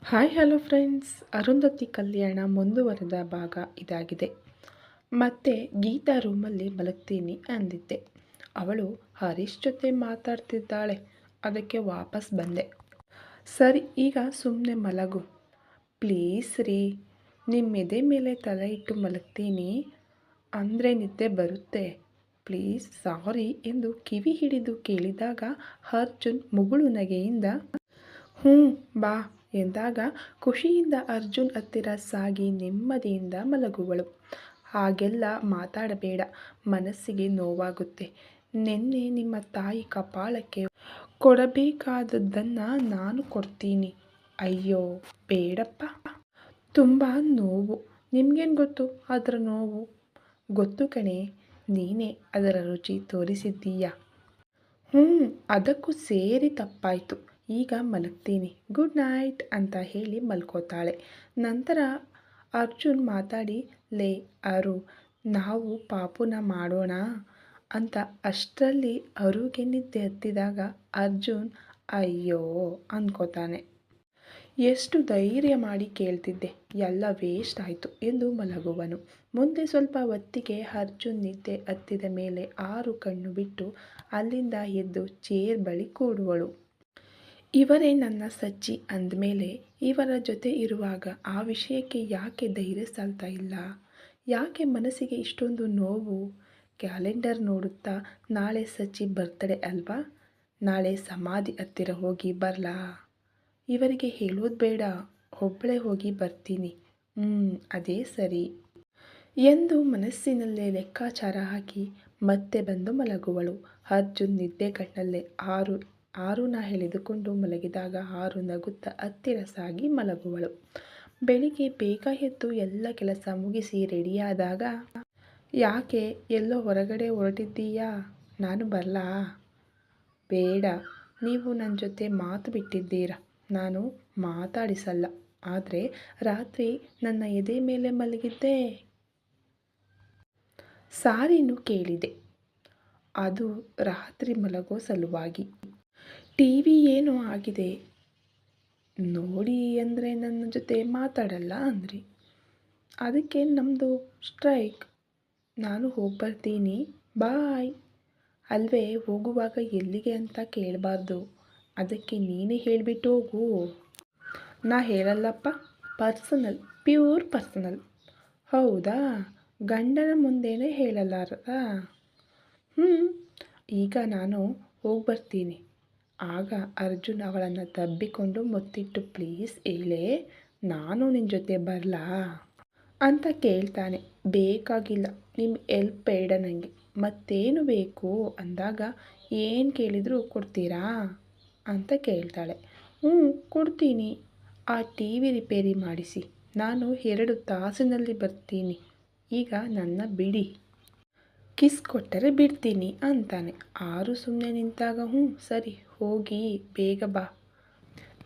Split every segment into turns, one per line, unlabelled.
Hi hello friends, Arundhati ಕಲ್ಯಾಣ ಮುಂದುವರೆದ ಭಾಗ ಇದಾಗಿದೆ. ಮತ್ತೆ ಗೀತಾ ರೂಮಲ್ಲಿ ಮಲಗ್ತೀನಿ ಅಂದಿದ್ದೆ. ಅವಳು ಹರೀಶ್ ಜೊತೆ ಮಾತಾಡ್ತಿದ್ದಾಳೆ. ಅದಕ್ಕೆ ವಾಪಸ್ ಬಂದೆ. ಸರಿ, ಈಗ ಸುಮ್ಮನೆ ಮಲಗು ಪ್ಲೀಸ್ ರೀ. ನಿಮ್ಮ ಎದೆ ಮೇಲೆ ತಲೆ ಇಟ್ಟು ಮಲಗ್ತೀನಿ ಅಂದರೆ ನಿದ್ದೆ ಬರುತ್ತೆ. ಪ್ಲೀಸ್ ಸಾರಿ ಎಂದು ಕಿವಿ ಹಿಡಿದು ಕೇಳಿದಾಗ ಅರ್ಜುನ್ ಮುಗುಳು ನಗೆಯಿಂದ ಹ್ಞೂ ಬಾ ಎಂದಾಗ ಖುಷಿಯಿಂದ ಅರ್ಜುನ್ ಹತ್ತಿರ ಸಾಗಿ ನೆಮ್ಮದಿಯಿಂದ ಮಲಗುವಳು. ಹಾಗೆಲ್ಲ ಮಾತಾಡಬೇಡ, ಮನಸ್ಸಿಗೆ ನೋವಾಗುತ್ತೆ. ನಿನ್ನೆ ನಿಮ್ಮ ತಾಯಿ ಕಪಾಳಕ್ಕೆ ಕೊಡಬೇಕಾದದ್ದನ್ನು ನಾನು ಕೊಡ್ತೀನಿ. ಅಯ್ಯೋ ಬೇಡಪ್ಪ, ತುಂಬ ನೋವು. ನಿಮಗೇನು ಗೊತ್ತು ಅದರ ನೋವು? ಗೊತ್ತು ಕಣೆ, ನೀನೇ ಅದರ ರುಚಿ ತೋರಿಸಿದ್ದೀಯ. ಅದಕ್ಕೂ ಸೇರಿ ತಪ್ಪಾಯಿತು. ಈಗ ಮಲಗ್ತೀನಿ, ಗುಡ್ ನೈಟ್ ಅಂತ ಹೇಳಿ ಮಲ್ಕೋತಾಳೆ. ನಂತರ ಅರ್ಜುನ್ ಮಾತಾಡಿ, ಲೇ ಅರು, ನಾವು ಪಾಪುನ ಮಾಡೋಣ ಅಂತ ಅಷ್ಟರಲ್ಲಿ ಅರುಗೆ ನಿದ್ದೆ ಹತ್ತಿದಾಗ ಅರ್ಜುನ್ ಅಯ್ಯೋ ಅಂದ್ಕೋತಾನೆ. ಎಷ್ಟು ಧೈರ್ಯ ಮಾಡಿ ಕೇಳ್ತಿದ್ದೆ, ಎಲ್ಲ ವೇಸ್ಟ್ ಆಯಿತು ಎಂದು ಮಲಗುವನು. ಮುಂದೆ ಸ್ವಲ್ಪ ಹೊತ್ತಿಗೆ ಅರ್ಜುನ್ ನಿದ್ದೆ ಹತ್ತಿದ ಮೇಲೆ ಆರು ಕಣ್ಣು ಬಿಟ್ಟು ಅಲ್ಲಿಂದ ಎದ್ದು ಚೇರ್ ಬಳಿ ಕೂಡುವಳು. ಇವರೇ ನನ್ನ ಸಚ್ಚಿ ಅಂದಮೇಲೆ ಇವರ ಜೊತೆ ಇರುವಾಗ ಆ ವಿಷಯಕ್ಕೆ ಯಾಕೆ ಧೈರ್ಯ ಸಾಲ್ತಾ ಇಲ್ಲ? ಯಾಕೆ ಮನಸ್ಸಿಗೆ ಇಷ್ಟೊಂದು ನೋವು? ಕ್ಯಾಲೆಂಡರ್ ನೋಡುತ್ತಾ ನಾಳೆ ಸಚ್ಚಿ ಬರ್ತ್ಡೇ ಅಲ್ವಾ, ನಾಳೆ ಸಮಾಧಿ ಹತ್ತಿರ ಹೋಗಿ ಬರಲಾ? ಇವರಿಗೆ ಹೇಳೋದು ಬೇಡ, ಒಬ್ಬಳೇ ಹೋಗಿ ಬರ್ತೀನಿ. ಅದೇ ಸರಿ ಎಂದು ಮನಸ್ಸಿನಲ್ಲೇ ಲೆಕ್ಕಾಚಾರ ಹಾಕಿ ಮತ್ತೆ ಬಂದು ಮಲಗುವಳು. ಅರ್ಜುನ್ ನಿದ್ದೆಗಣ್ಣಲ್ಲೇ ಆರುನ ಎಳೆದುಕೊಂಡು ಮಲಗಿದಾಗ ಆರು ನಗುತ್ತಾ ಹತ್ತಿರ ಸಾಗಿ ಮಲಗುವಳು. ಬೆಳಿಗ್ಗೆ ಬೇಗ ಎದ್ದು ಎಲ್ಲ ಕೆಲಸ ಮುಗಿಸಿ ರೆಡಿಯಾದಾಗ, ಯಾಕೆ ಎಲ್ಲೋ ಹೊರಗಡೆ ಹೊರಟಿದ್ದೀಯಾ? ನಾನು ಬರಲಾ? ಬೇಡ, ನೀವು ನನ್ನ ಜೊತೆ ಮಾತು ಬಿಟ್ಟಿದ್ದೀರಾ. ನಾನು ಮಾತಾಡಿಸಲ್ಲ, ಆದರೆ ರಾತ್ರಿ ನನ್ನ ಎದೆ ಮೇಲೆ ಮಲಗಿದ್ದೆ. ಸಾರಿನೂ ಕೇಳಿದೆ, ಅದು ರಾತ್ರಿ ಮಲಗೋ ಸಲುವಾಗಿ. ಟಿವಿ ಏನೋ ಆಗಿದೆ ನೋಡಿ ಅಂದರೆ ನನ್ನ ಜೊತೆ ಮಾತಾಡಲ್ಲ ಅಂದ್ರಿ. ಅದಕ್ಕೆ ನಮ್ಮದು ಸ್ಟ್ರೈಕ್. ನಾನು ಹೋಗ್ಬರ್ತೀನಿ, ಬಾಯ್. ಅಲ್ವೇ, ಹೋಗುವಾಗ ಎಲ್ಲಿಗೆ ಅಂತ ಕೇಳಬಾರ್ದು, ಅದಕ್ಕೆ ನೀನೇ ಹೇಳಿಬಿಟ್ಟು ಹೋಗು. ನಾ ಹೇಳಲ್ಲಪ್ಪ, ಪರ್ಸನಲ್, ಪ್ಯೂರ್ ಪರ್ಸನಲ್. ಹೌದಾ, ಗಂಡನ ಮುಂದೆನೇ ಹೇಳಲಾರದ? ಈಗ ನಾನು ಹೋಗ್ಬರ್ತೀನಿ. ಆಗ ಅರ್ಜುನ್ ಅವಳನ್ನು ತಬ್ಬಿಕೊಂಡು ಮುತ್ತಿಟ್ಟು, ಪ್ಲೀಸ್ ಹೇಳೇ, ನಾನು ನಿನ್ನ ಜೊತೆ ಬರಲಾ ಅಂತ ಕೇಳ್ತಾನೆ. ಬೇಕಾಗಿಲ್ಲ, ನಿಮ್ಮ ಹೆಲ್ಪ್ ಬೇಡ ನನಗೆ. ಮತ್ತೇನು ಬೇಕು ಅಂದಾಗ, ಏನು ಕೇಳಿದರೂ ಕೊಡ್ತೀರಾ ಅಂತ ಕೇಳ್ತಾಳೆ. ಕೊಡ್ತೀನಿ. ಆ ಟಿವಿ ರಿಪೇರಿ ಮಾಡಿಸಿ, ನಾನು 2 ತಾಸಿನಲ್ಲಿ ಬರ್ತೀನಿ. ಈಗ ನನ್ನ ಬಿಡಿ. ಕಿಸ್ ಕೊಟ್ಟರೆ ಬಿಡ್ತೀನಿ ಅಂತಾನೆ. ಆರು ಸುಮ್ಮನೆ ನಿಂತಾಗ ಸರಿ ಹೋಗಿ ಬೇಗ ಬಾ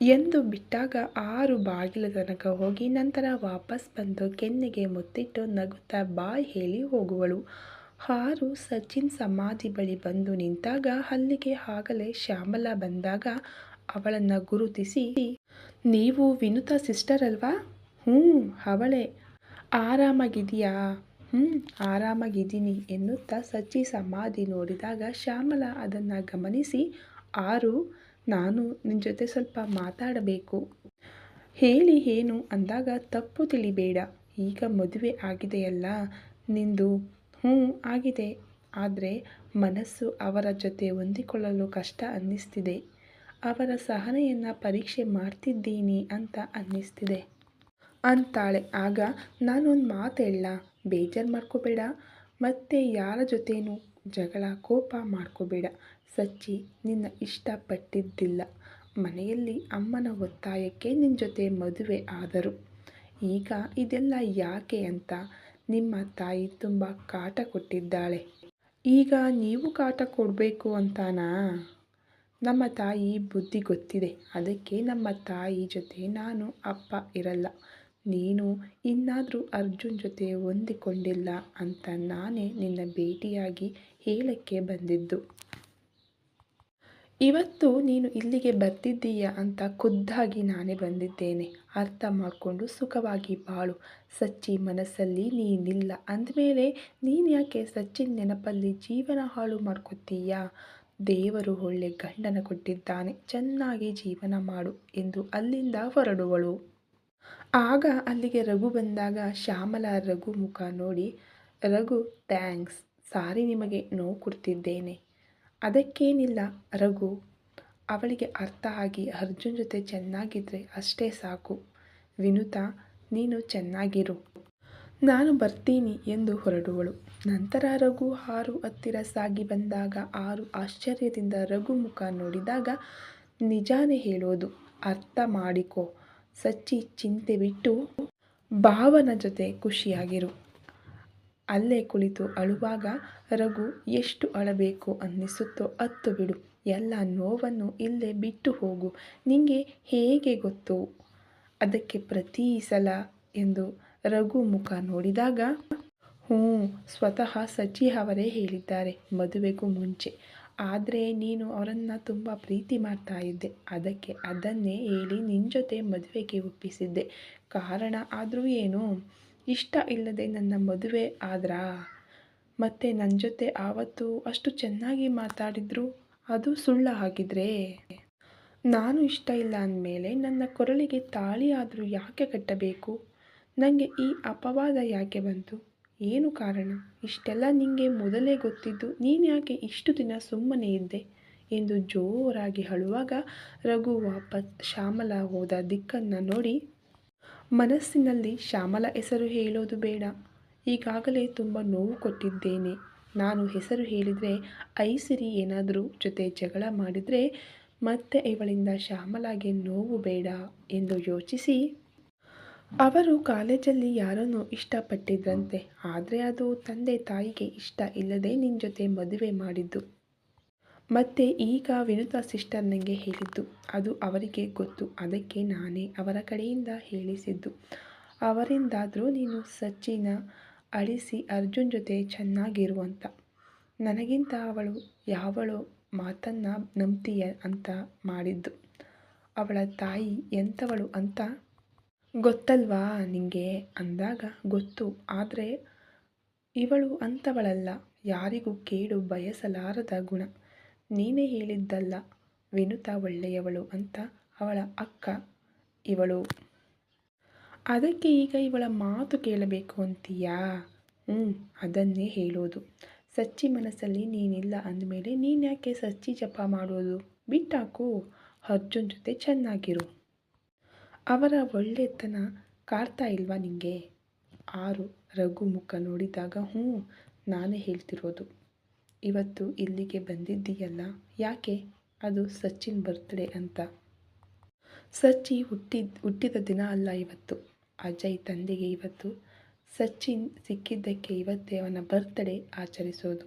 ಎಂದು ಬಿಟ್ಟಾಗ ಆರು ಬಾಗಿಲ ತನಕ ಹೋಗಿ ನಂತರ ವಾಪಸ್ ಬಂದು ಕೆನ್ನೆಗೆ ಮುತ್ತಿಟ್ಟು ನಗುತ್ತಾ ಬಾಯ್ ಹೇಳಿ ಹೋಗುವಳು. ಆರು ಸಚಿನ್ ಸಮಾಧಿ ಬಳಿ ಬಂದು ನಿಂತಾಗ ಅಲ್ಲಿಗೆ ಆಗಲೇ ಶ್ಯಾಮಲಾ ಬಂದಾಗ ಅವಳನ್ನು ಗುರುತಿಸಿ, ನೀವು ವಿನುತಾ ಸಿಸ್ಟರ್ ಅಲ್ವಾ? ಅವಳೇ. ಆರಾಮಾಗಿದೆಯಾ? ಆರಾಮಾಗಿದ್ದೀನಿ ಎನ್ನುತ್ತಾ ಸಚ್ಚಿ ಸಮಾಧಿ ನೋಡಿದಾಗ ಶ್ಯಾಮಲಾ ಅದನ್ನು ಗಮನಿಸಿ, ಆರು, ನಾನು ನಿನ್ನ ಜೊತೆ ಸ್ವಲ್ಪ ಮಾತಾಡಬೇಕು. ಹೇಳಿ ಏನು ಅಂದಾಗ, ತಪ್ಪು ತಿಳಿಬೇಡ, ಈಗ ಮದುವೆ ಆಗಿದೆಯಲ್ಲ ನಿಂದು? ಆಗಿದೆ, ಆದರೆ ಮನಸ್ಸು ಅವರ ಜೊತೆ ಹೊಂದಿಕೊಳ್ಳಲು ಕಷ್ಟ ಅನ್ನಿಸ್ತಿದೆ. ಅವರ ಸಹನೆಯನ್ನು ಪರೀಕ್ಷೆ ಮಾಡ್ತಿದ್ದೀನಿ ಅಂತ ಅನ್ನಿಸ್ತಿದೆ ಅಂತಾಳೆ. ಆಗ ನಾನೊಂದು ಮಾತು ಹೇಳಲಾ? ಬೇಜಾರು ಮಾಡ್ಕೋಬೇಡ, ಮತ್ತೆ ಯಾರ ಜೊತೆನೂ ಜಗಳ ಕೋಪ ಮಾಡ್ಕೋಬೇಡ. ಸಚ್ಚಿ ನಿನ್ನ ಇಷ್ಟಪಟ್ಟಿದ್ದಿಲ್ಲ. ಮನೆಯಲ್ಲಿ ಅಮ್ಮನ ಒತ್ತಾಯಕ್ಕೆ ನಿನ್ನ ಜೊತೆ ಮದುವೆ ಆದರು. ಈಗ ಇದೆಲ್ಲ ಯಾಕೆ ಅಂತ ನಿಮ್ಮ ತಾಯಿ ತುಂಬ ಕಾಟ ಕೊಟ್ಟಿದ್ದಾಳೆ. ಈಗ ನೀವು ಕಾಟ ಕೊಡಬೇಕು ಅಂತಾನಾ? ನಮ್ಮ ತಾಯಿ ಬುದ್ಧಿ ಗೊತ್ತಿದೆ, ಅದಕ್ಕೆ ನಮ್ಮ ತಾಯಿ ಜೊತೆ ನಾನು ಅಪ್ಪ ಇರಲ್ಲ. ನೀನು ಇನ್ನಾದರೂ ಅರ್ಜುನ್ ಜೊತೆ ಹೊಂದಿಕೊಂಡಿಲ್ಲ ಅಂತ ನಾನೇ ನಿನ್ನ ಭೇಟಿಯಾಗಿ ಹೇಳಕ್ಕೆ ಬಂದಿದ್ದು. ಇವತ್ತು ನೀನು ಇಲ್ಲಿಗೆ ಬರ್ತಿದ್ದೀಯ ಅಂತ ಖುದ್ದಾಗಿ ನಾನೇ ಬಂದಿದ್ದೇನೆ. ಅರ್ಥ ಮಾಡಿಕೊಂಡು ಸುಖವಾಗಿ ಬಾಳು. ಸಚ್ಚಿ ಮನಸ್ಸಲ್ಲಿ ನೀನಿಲ್ಲ ಅಂದಮೇಲೆ ನೀನು ಯಾಕೆ ಸಚ್ಚಿನ್ ನೆನಪಲ್ಲಿ ಜೀವನ ಹಾಳು ಮಾಡ್ಕೊತೀಯ? ದೇವರು ಒಳ್ಳೆ ಗಂಡನ ಕೊಟ್ಟಿದ್ದಾನೆ, ಚೆನ್ನಾಗಿ ಜೀವನ ಮಾಡು ಎಂದು ಅಲ್ಲಿಂದ ಹೊರಡುವಳು. ಆಗ ಅಲ್ಲಿಗೆ ರಘು ಬಂದಾಗ ಶ್ಯಾಮಲ ರಘು ಮುಖ ನೋಡಿ, ರಘು ಥ್ಯಾಂಕ್ಸ್, ಸಾರಿ ನಿಮಗೆ ನೋವು ಕೊಡ್ತಿದ್ದೇನೆ. ಅದಕ್ಕೇನಿಲ್ಲ ರಘು. ಅವಳಿಗೆ ಅರ್ಥ ಆಗಿ ಅರ್ಜುನ್ ಜೊತೆ ಚೆನ್ನಾಗಿದ್ರೆ ಅಷ್ಟೇ ಸಾಕು. ವಿನುತಾ, ನೀನು ಚೆನ್ನಾಗಿರು, ನಾನು ಬರ್ತೀನಿ ಎಂದು ಹೊರಡುವಳು. ನಂತರ ರಘು ಆರು ಹತ್ತಿರ ಸಾಗಿ ಬಂದಾಗ ಆರು ಆಶ್ಚರ್ಯದಿಂದ ರಘು ಮುಖ ನೋಡಿದಾಗ, ನಿಜಾನೇ ಹೇಳೋದು, ಅರ್ಥ ಮಾಡಿಕೊ. ಸಚ್ಚಿ ಚಿಂತೆ ಬಿಟ್ಟು ಭಾವನ ಜೊತೆ ಖುಷಿಯಾಗಿರು. ಅಲ್ಲೇ ಕುಳಿತು ಅಳುವಾಗ ರಘು ಎಷ್ಟು ಅಳಬೇಕು ಅನ್ನಿಸುತ್ತೋ ಅತ್ತು ಬಿಡು. ಎಲ್ಲ ನೋವನ್ನು ಇಲ್ಲೇ ಬಿಟ್ಟು ಹೋಗು. ನಿಂಗೆ ಹೇಗೆ ಗೊತ್ತು ಅದಕ್ಕೆ ಪ್ರತಿ ಸಲ ಎಂದು ರಘು ಮುಖ ನೋಡಿದಾಗ, ಸ್ವತಃ ಸಚ್ಚಿ ಅವರೇ ಹೇಳಿದ್ದಾರೆ ಮದುವೆಗೂ ಮುಂಚೆ. ಆದರೆ ನೀನು ಅವರನ್ನು ತುಂಬ ಪ್ರೀತಿ ಮಾಡ್ತಾ ಇದ್ದೆ, ಅದಕ್ಕೆ ಅದನ್ನೇ ಹೇಳಿ ನಿನ್ನ ಜೊತೆ ಮದುವೆಗೆ ಒಪ್ಪಿಸಿದ್ದೆ. ಕಾರಣ ಆದರೂ ಏನು? ಇಷ್ಟ ಇಲ್ಲದೆ ನನ್ನ ಮದುವೆ ಆದ್ರಾ? ಮತ್ತು ನನ್ನ ಜೊತೆ ಆವತ್ತು ಅಷ್ಟು ಚೆನ್ನಾಗಿ ಮಾತಾಡಿದ್ರು ಅದು ಸುಳ್ಳ ಆಗಿದ್ರೆ? ನಾನು ಇಷ್ಟ ಇಲ್ಲ ಅಂದಮೇಲೆ ನನ್ನ ಕೊರಳಿಗೆ ತಾಳಿ ಆದರೂ ಯಾಕೆ ಕಟ್ಟಬೇಕು? ನನಗೆ ಈ ಅಪವಾದ ಯಾಕೆ ಬಂತು? ಏನು ಕಾರಣ? ಇಷ್ಟೆಲ್ಲ ನಿಂಗೆ ಮೊದಲೇ ಗೊತ್ತಿದ್ದು ನೀನು ಯಾಕೆ ಇಷ್ಟು ದಿನ ಸುಮ್ಮನೆ ಇದ್ದೆ ಎಂದು ಜೋರಾಗಿ ಅಳುವಾಗ ರಘು ವಾಪಸ್ ಶ್ಯಾಮಲ ಹೋದ ದಿಕ್ಕನ್ನು ನೋಡಿ, ಮನಸ್ಸಿನಲ್ಲಿ ಶ್ಯಾಮಲ ಹೆಸರು ಹೇಳೋದು ಬೇಡ, ಈಗಾಗಲೇ ತುಂಬ ನೋವು ಕೊಟ್ಟಿದ್ದೇನೆ. ನಾನು ಹೆಸರು ಹೇಳಿದರೆ ಐಸಿರಿ ಏನಾದರೂ ಜೊತೆ ಜಗಳ ಮಾಡಿದರೆ ಮತ್ತೆ ಇವಳಿಂದ ಶ್ಯಾಮಲಾಗೆ ನೋವು ಬೇಡ ಎಂದು ಯೋಚಿಸಿ, ಅವರು ಕಾಲೇಜಲ್ಲಿ ಯಾರನ್ನೋ ಇಷ್ಟಪಟ್ಟಿದ್ರಂತೆ. ಆದರೆ ಅದು ತಂದೆ ತಾಯಿಗೆ ಇಷ್ಟ ಇಲ್ಲದೆ ನಿನ್ನ ಜೊತೆ ಮದುವೆ ಮಾಡಿದ್ದು. ಮತ್ತು ಈಗ ವಿನುತಾ ಸಿಸ್ಟರ್ ನನಗೆ ಹೇಳಿದ್ದು, ಅದು ಅವರಿಗೆ ಗೊತ್ತು. ಅದಕ್ಕೆ ನಾನೇ ಅವರ ಕಡೆಯಿಂದ ಹೇಳಿಸಿದ್ದು. ಅವರಿಂದಾದರೂ ನೀನು ಸಚ್ಚಿನ ಅಳಿಸಿ ಅರ್ಜುನ್ ಜೊತೆ ಚೆನ್ನಾಗಿರುವಂತ. ನನಗಿಂತ ಅವಳು ಯಾವಳೋ ಮಾತನ್ನು ನಂಬ್ತೀಯ ಅಂತ ಮಾಡಿದ್ದು. ಅವಳ ತಾಯಿ ಎಂಥವಳು ಅಂತ ಗೊತ್ತಲ್ವಾ ನಿಂಗೆ ಅಂದಾಗ, ಗೊತ್ತು, ಆದರೆ ಇವಳು ಅಂಥವಳಲ್ಲ, ಯಾರಿಗೂ ಕೇಡು ಬಯಸಲಾರದ ಗುಣ. ನೀನೇ ಹೇಳಿದ್ದಲ್ಲ ವಿನುತಾ ಒಳ್ಳೆಯವಳು ಅಂತ. ಅವಳ ಅಕ್ಕ ಇವಳು. ಅದಕ್ಕೆ ಈಗ ಇವಳ ಮಾತು ಕೇಳಬೇಕು ಅಂತೀಯಾ? ಅದನ್ನೇ ಹೇಳೋದು. ಸಚ್ಚಿ ಮನಸ್ಸಲ್ಲಿ ನೀನಿಲ್ಲ ಅಂದಮೇಲೆ ನೀನು ಯಾಕೆ ಸಚ್ಚಿ ಜಪ ಮಾಡೋದು? ಬಿಟ್ಟಾಕು, ಅರ್ಜುನ್ ಜೊತೆ ಚೆನ್ನಾಗಿರು. ಅವರ ಒಳ್ಳೆತನ ಕಾಡ್ತಾ ಇಲ್ವಾ ನಿಂಗೆ? ಆರು ರಘು ಮುಖ ನೋಡಿದಾಗ, ನಾನೇ ಹೇಳ್ತಿರೋದು. ಇವತ್ತು ಇಲ್ಲಿಗೆ ಬಂದಿದ್ದೀಯಲ್ಲ ಯಾಕೆ? ಅದು ಸಚ್ಚಿನ್ ಬರ್ತ್ಡೇ ಅಂತ. ಸಚ್ಚಿ ಹುಟ್ಟಿದ ದಿನ ಅಲ್ಲ ಇವತ್ತು. ಅಜಯ್ ತಂದೆಗೆ ಇವತ್ತು ಸಚ್ಚಿನ್ ಸಿಕ್ಕಿದ್ದಕ್ಕೆ ಇವತ್ತೇ ಅವನ ಬರ್ತ್ಡೇ ಆಚರಿಸೋದು.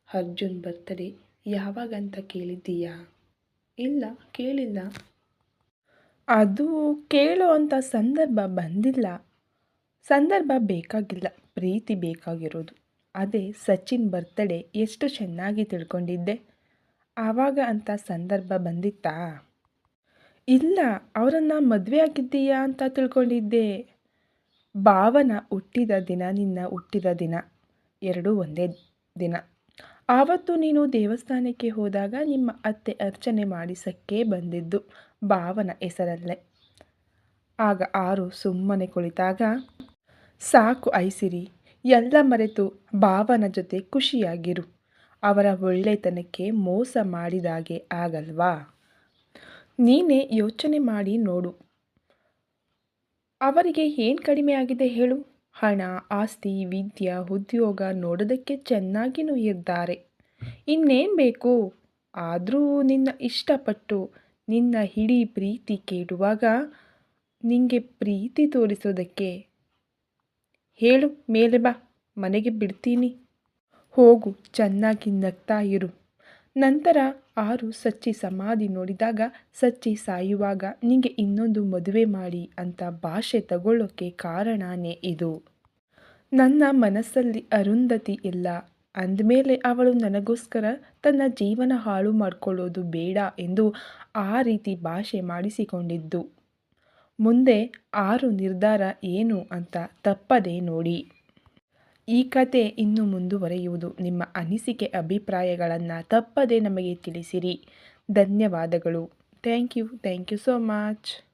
ಅರ್ಜುನ್ ಬರ್ತ್ಡೇ ಯಾವಾಗಂತ ಕೇಳಿದ್ದೀಯಾ? ಇಲ್ಲ, ಕೇಳಿಲ್ಲ. ಅದು ಕೇಳೋ ಅಂಥ ಸಂದರ್ಭ ಬಂದಿಲ್ಲ. ಸಂದರ್ಭ ಬೇಕಾಗಿಲ್ಲ, ಪ್ರೀತಿ ಬೇಕಾಗಿರೋದು. ಅದೇ ಸಚಿನ್ ಬರ್ತ್ಡೇ ಎಷ್ಟು ಚೆನ್ನಾಗಿ ತಿಳ್ಕೊಂಡಿದ್ದೆ. ಆವಾಗ ಅಂಥ ಸಂದರ್ಭ ಬಂದಿತ್ತಾ? ಇಲ್ಲ, ಅವರನ್ನು ಮದುವೆ ಆಗಿದ್ದೀಯಾ ಅಂತ ತಿಳ್ಕೊಂಡಿದ್ದೆ. ಭಾವನ ಹುಟ್ಟಿದ ದಿನ ನಿನ್ನ ಹುಟ್ಟಿದ ದಿನ ಎರಡೂ ಒಂದೇ ದಿನ. ಆವತ್ತು ನೀನು ದೇವಸ್ಥಾನಕ್ಕೆ ಹೋದಾಗ ನಿಮ್ಮ ಅತ್ತೆ ಅರ್ಚನೆ ಮಾಡಿಸಕ್ಕೆ ಬಂದಿದ್ದು ಭಾವನ ಹೆಸರಲ್ಲೇ. ಆಗ ಆರು ಸುಮ್ಮನೆ ಕುಳಿತಾಗ, ಸಾಕು ಐಸಿರಿ, ಎಲ್ಲ ಮರೆತು ಭಾವನ ಜೊತೆ ಖುಷಿಯಾಗಿರು. ಅವರ ಒಳ್ಳೆತನಕ್ಕೆ ಮೋಸ ಮಾಡಿದಾಗೆ ಆಗಲ್ವಾ? ನೀನೇ ಯೋಚನೆ ಮಾಡಿ ನೋಡು. ಅವರಿಗೆ ಏನು ಕಡಿಮೆ ಆಗಿದೆ ಹೇಳು? ಹಣ, ಆಸ್ತಿ, ವಿದ್ಯೆ, ಉದ್ಯೋಗ ನೋಡೋದಕ್ಕೆ ಚೆನ್ನಾಗಿಯೂ ಇದ್ದಾರೆ. ಇನ್ನೇನು ಬೇಕು? ಆದರೂ ನಿನ್ನ ಇಷ್ಟಪಟ್ಟು ನಿನ್ನ ಇಡೀ ಪ್ರೀತಿ ಕೇಳುವಾಗ ನಿಂಗೆ ಪ್ರೀತಿ ತೋರಿಸೋದಕ್ಕೆ ಹೇಳು, ಮೇಲೆ ಬಾ, ಮನೆಗೆ ಬಿಡ್ತೀನಿ, ಹೋಗು, ಚೆನ್ನಾಗಿ ನಗ್ತಾ ಇರು. ನಂತರ ಆರು ಸಚ್ಚಿ ಸಮಾಧಿ ನೋಡಿದಾಗ, ಸಚ್ಚಿ ಸಾಯುವಾಗ ನಿಂಗೆ ಇನ್ನೊಂದು ಮದುವೆ ಮಾಡಿ ಅಂತ ಭಾಷೆ ತಗೊಳ್ಳೋಕ್ಕೆ ಕಾರಣನೇ ಇದು. ನನ್ನ ಮನಸ್ಸಲ್ಲಿ ಅರುಂಧತಿ ಇಲ್ಲ, ಅಂದಮೇಲೆ ಅವಳು ನನಗೋಸ್ಕರ ತನ್ನ ಜೀವನ ಹಾಳು ಮಾಡಿಕೊಳ್ಳೋದು ಬೇಡ ಎಂದು ಆ ರೀತಿ ಭಾಷೆ ಮಾಡಿಸಿಕೊಂಡಿದ್ದು. ಮುಂದೆ ಆರು ನಿರ್ಧಾರ ಏನು ಅಂತ ತಪ್ಪದೇ ನೋಡಿ. ಈ ಕತೆ ಇನ್ನೂ ಮುಂದುವರೆಯುವುದು. ನಿಮ್ಮ ಅನಿಸಿಕೆ ಅಭಿಪ್ರಾಯಗಳನ್ನು ತಪ್ಪದೇ ನಮಗೆ ತಿಳಿಸಿರಿ. ಧನ್ಯವಾದಗಳು. Thank you so much.